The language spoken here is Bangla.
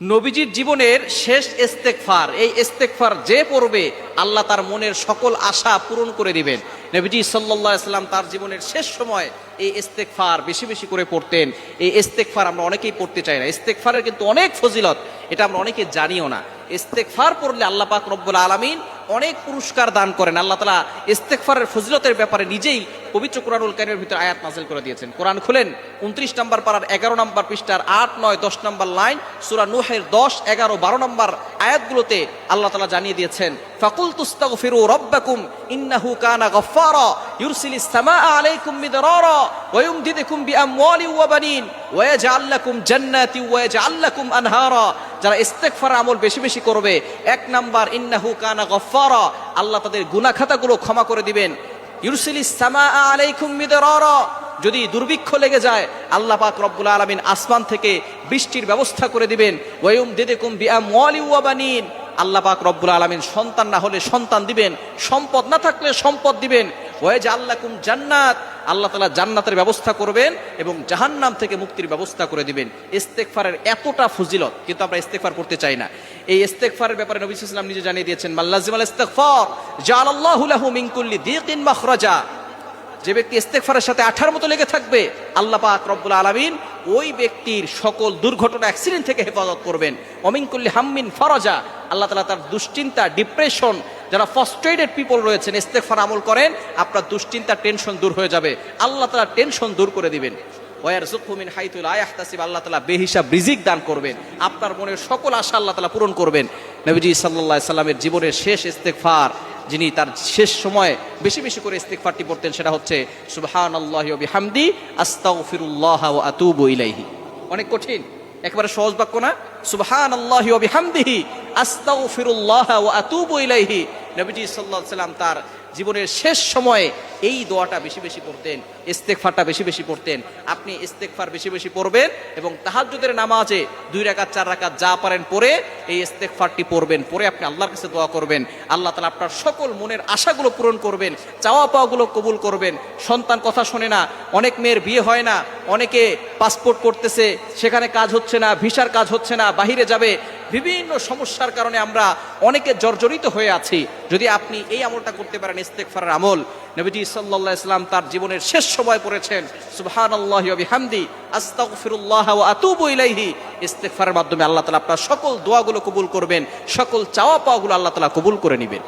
নবীজির জীবনের শেষ ইস্তেগফার, এই ইস্তেগফার যে পড়বে আল্লাহ তার মনের সকল আশা পূরণ করে দিবেন। নবীজি সাল্লাল্লাহু আলাইহি সাল্লাম তার জীবনের শেষ সময় এই ইস্তেগফার বেশি বেশি করে পড়তেন। এই ইস্তেগফার আমরা অনেকেই পড়তে চাই না। ইস্তেগফারের কিন্তু অনেক ফজিলত, এটা আমরা অনেকে জানিও না। ইস্তেগফার পড়লে আল্লাহ পাক রব্বুল আলামিন অনেক পুরস্কার দান করেন। আল্লাহ তাআলা ইস্তেগফারের ফজিলতের ব্যাপারে নিজেই পবিত্র কোরআনুল কারীমের ভিতরে আয়াত নাযিল করে দিয়েছেন। কোরআন খুলেন 29 নম্বর পারার 11 নম্বর পৃষ্ঠার 8, 9, 10 নম্বর লাইন, সূরা নূহের 10, 11, 12 নম্বর আয়াতগুলোতে আল্লাহ তাআলা জানিয়ে দিয়েছেন, ফাকুলতুস্তাগফিরু রাব্বাকুম ইন্নাহু কানা গফফারা ইউরসিলিস সামাআ আলাইকুম মিদরারা ওয়া ইউমদিদুকুম বিআমওয়ালিন ওয়া বানিন ওয়া ইয়াজআল লাকুম জান্নাতি ওয়া ইয়াজআল লাকুম আনহারা। যারা ইস্তেগফার আমল বেশি বেশি করবে, 1 নাম্বার ইন্নাহু কানা গফফারা, আল্লাহ তাদের গুনাহ খাতাগুলো ক্ষমা করে দিবেন। ইউরসিলিস সামাআ আলাইকুম মিদরারা, যদি দুর্ভিক্ষ লেগে যায় আল্লাহ পাক রব্বুল আলামিন আসমান থেকে বৃষ্টির ব্যবস্থা করে দিবেন। ওয়া ইউমদিদুকুম বিআমওয়ালিন ওয়া বানিন, আল্লাহ পাক রব্বুল আলামিন সন্তান না হলে সন্তান দিবেন, সম্পদ না থাকলে সম্পদ দিবেন। ওয়া ইয়াজআল লাকুম জান্নাত, আল্লাহ তাআলা জান্নাতের ব্যবস্থা করবেন এবং জাহান্নাম থেকে মুক্তির ব্যবস্থা করে দিবেন। ইস্তেগফারের এতটা ফজিলত, কিন্তু আমরা ইস্তেগফার করতে চাই না। এই ইস্তেগফারের ব্যাপারে নবী সাল্লাল্লাহু আলাইহি ওয়াসাল্লাম নিজে জানিয়ে দিয়েছেন, মাল্লাজিমাল ইস্তিগফার জাআলাল্লাহু লাহু মিন কুল্লি দীকিন মাখরাজা। যে ব্যক্তি ইস্তেগফারের সাথে আঠার মতো লেগে থাকবে, আল্লাহ পাক রব্বুল আলামিন ওই ব্যক্তির সকল দুর্ঘটনা, অ্যাক্সিডেন্ট থেকে হেফাজত করবেন। ওমিন কুল্লি হাম্মিন ফারাজা, আল্লাহ তাআলা তার দুশ্চিন্তা, ডিপ্রেশন, যারা ফ্রাস্ট্রেটেড পিপল রয়েছেন, ইস্তেগফার আমল করেন, আপনার দুশ্চিন্তা, টেনশন দূর হয়ে যাবে। আল্লাহ তাআলা টেনশন দূর করে দিবেন। ওয়ারযুকহু মিন হাইতু লা ইয়াহতাসিব, আল্লাহ তাআলা বেহিসাব রিজিক দান করবেন। আপনার মনের সকল আশা আল্লাহ তাআলা পূরণ করবেন। নবীজি সাল্লাল্লাহু আলাইহি সাল্লামের জীবনের শেষ ইস্তেগফার, যিনি তার শেষ সময় বেশি বেশি করে ইস্তেগফারটি পড়তেন, সেটা হচ্ছে সুবহানাল্লাহি ওয়া বিহামদি আস্তাগফিরুল্লাহ ওয়া আতুবু ইলাইহি। অনেক কঠিন, একেবারে সহজ বাক্য না? সুবহানাল্লাহি ওয়া বিহামদিহি আস্তাগফিরুল্লাহ ওয়া আতুবু ইলাইহি। নবীজি সাল্লাল্লাহু আলাইহি সাল্লাম তার জীবনের শেষ সময়ে এই দোয়াটা বেশি বেশি পড়তেন, ইস্তেগফারটা বেশি বেশি পড়তেন। আপনি ইস্তেগফার বেশি বেশি পড়বেন এবং তাহাজ্জুদের নামাজে 2 রাকাত 4 রাকাত যা পারেন পড়ে এই ইস্তেগফারটি পড়বেন। পরে আপনি আল্লাহর কাছে দোয়া করবেন, আল্লাহ তাআলা আপনার সকল মনের আশাগুলো পূরণ করবেন, চাওয়া পাওয়াগুলো কবুল করবেন। সন্তান কথা শোনে না, অনেক মেয়ের বিয়ে হয় না, অনেকে পাসপোর্ট করতেছে, সেখানে কাজ হচ্ছে না, ভিসার কাজ হচ্ছে না, বাহিরে যাবে, বিভিন্ন সমস্যার কারণে আমরা অনেকে জর্জরিত হয়ে আছি। যদি আপনি এই আমলটা করতে পারেন, ইস্তেগফারের আমল, নবীজি সাল্লাল্লাহু আলাইহি ওয়াসাল্লাম তার জীবনের শেষ সময় পড়েছেন সুবহানাল্লাহি ওয়া বিহামদি আস্তাগফিরুল্লাহ ওয়া আতুবু ইলাইহি। ইস্তেগফারের মাধ্যমে আল্লাহ তাআলা আপনার সকল দোয়াগুলো কবুল করবেন, সকল চাওয়া পাওয়াগুলো আল্লাহ তাআলা কবুল করে নেবেন।